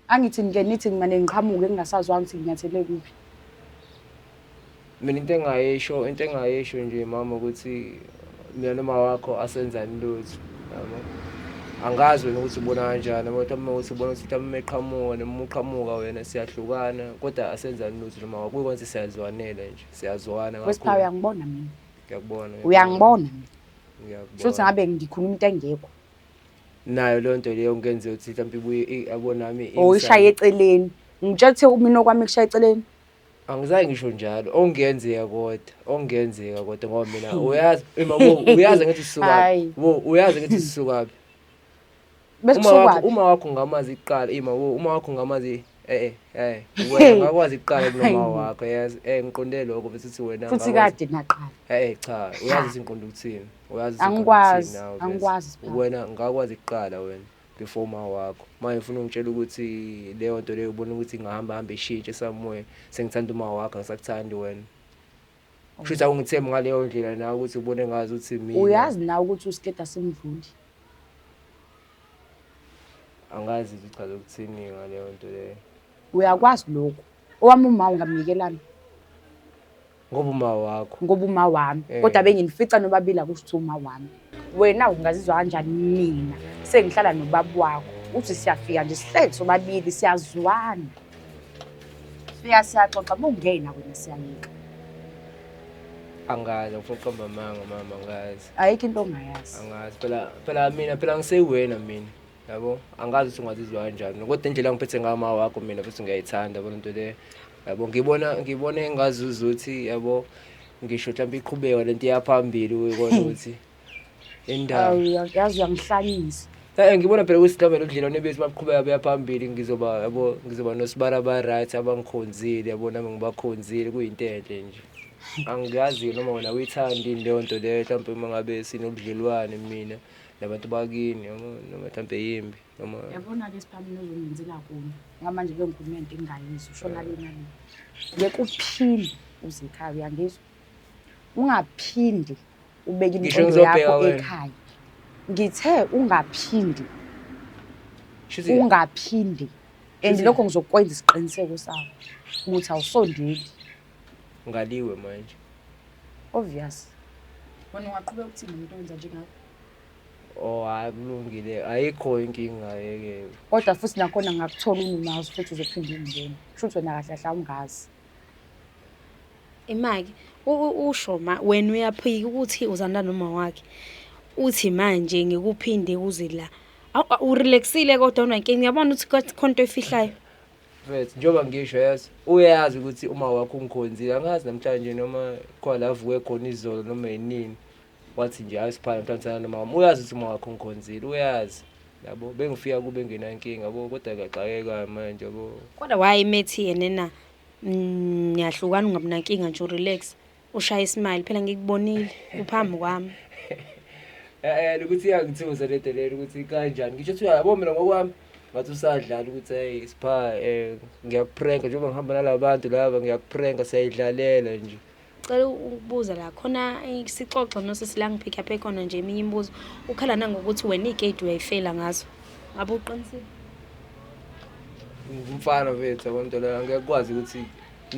Angithi nithi ngimane ngiqhamuke ngingasazwanga ukuthi nginyathele kuphi. Mina into engayisho nje mama ukuthi mina noma wakho asenzani lutho yabo. Angazi wena ukuthi ubona kanjani kodwa uma uthi ubona ukuthi mhlawumbe eqhamuka noma uqhamuka wena siyahlukana kodwa asenzani lutho noma wakho siyazwanele nje siyazwana Wesipha uyangibona mina. Ngiyakubona. Uyangibona mina. Ngiyakubona. Futhi ngabe ngikhuluma into engekho. Nayo le nto leyo ngenze ukuthi mhlawumbe ibuye yabona nami Oyishaye eceleni. Ngitshela ukuthi mina okwami kushaye eceleni. Angizange ngisho njalo ongenzeka kodwa ngoba mina uyazi uyazi ngithi sisuka uyazi ngithi sisuka uma wakho ngamazi iqala uma wakho ngamazi wena ngakwazi iqala kunoma wakho yazi ngiqonde lokho bese wena futhi kade naqala cha uyazi isinqondo ukuthini uyazi angikwazi wena ngakwazi iqala wena before uma wakho manje ufuna ungitshela ukuthi leyo nto leyo ubona ukuthi ngahamba ishintshe somewhere sengithanda uma wakho ngisakuthandi wena kusho awungithembi ngaleyo ndlela nawe ukuthi ubone ngazi ukuthi mina uyazi nawe ukuthi usikeda simdluli angazi ichaza ukuthini ngaleyo nto leyo uyakwazi lokho owami uma ungamnikelana ngoba uma wami kodwa benginifica nobabili akusho uma wami wena ungazizwa kanjani mina sengihlala nobaba wakho uthi siyafika nje sihleli sobabili siyazwana siyaxoxa bungena wena siyayeka angazi ngifuna uqamba amanga mama angazi ayikho into ongayazi angazi phela mina ngisewena mina yabo angazi ukuthi ungazizwa kanjani kodwa indlela ngiphethe ngama wakho mina futhi ngiyayithanda bona into le yabo ngibona engazuza ukuthi yabo ngisho mhlawumbe iqhubeka lento yaphambili uyibona ukuthi indawo yazi uyangihlanyisa ngibona phela ukuthi mhlawumbe lodlelwane bethu baqhubeka beyaphambili ngizoba nosibara right abangikhonzile yabo nami ngibakhonzile kuyinto enhle nje angiyazi noma wena uyithandi leyo nto leyo mhlawumbe uma ngabe sinobudlelwane mina nabantu bakini noma mhlawumbe yimbi noma yabona ke siphamile uzongenzela kunye ngamanje bengikhuluma into engayizwa ushona lena ngeke uphinde uzikhaya uyangizwa ungaphindi ubeke inqondo yakho ekhaya ngithe ungaphindi and lokho ngizokwenza isiqiniseko sakho ukuthi awusondeli ngaliwe manje obvious wena ungaqhubeka ukuthini umuntu owenza njengakho hayi kulungile ayikho inkinga yeke kodwa futhi nakhona ngakuthola unazo futhi uzophinda ungibone kusho wena kahle kahle ungazi imaki ushoma wena uyaphika ukuthi uzanda noma wakhe uthi manje ngikuphinde uze la urelaxile kodwa unankinga uyabona ukuthi khonto efihlayo mfethu njoba ngisho yazi uyazi ukuthi uma wakho ungikhonzile angazi namhlanje noma khona avuke khona izolo noma yinini wathi nje ayisiphana mntwana noma uyazi ukuthi uma wakho ungikhonzile uyazi yabo bengifika kube ngenankinga yabo kodwa akaxakeka manje yabo kodwa wayimethi yena ngiyahlukana ungabinankinga nje urelax ushaya ismile phela ngikubonile uphambi kwami ukuthi iyangithuza lento leyo ukuthi kanjani ngisho ukuthi yabo mina ngokwami ngathi usadlala ukuthi hey sipha ngiyakupranka njengoba ngihamba nalabantu laba ngiyakupranka siyayidlalela nje cela ukubuza la khona isixoxo nosisi ngiphika phe khona nje eminye imibuzo ukhala nangokuthi wena igate uyayifela ngazo ngabe uqinisile umfana bethu abantu la ngiyakwazi ukuthi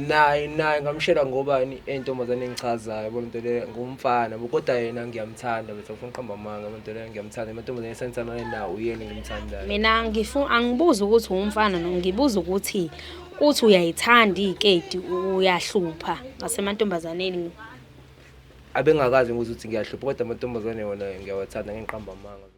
naye ngamshela ngobani entombazane engichazayo yabo into le ngumfana kodwa yena ngiyamthanda bethu ufuna uqamba amanga abantu le ngiyamthanda amantombazane esenzana nawo uyena ngimthandayo mina angibuza ukuthi umfana ngibuza ukuthi uthi uyayithanda igate uyahlupha ngasemantombazaneni abengakazi ukuthi ngiyahlupha kodwa amantombazane wona ngiyawathanda ngiqamba amanga.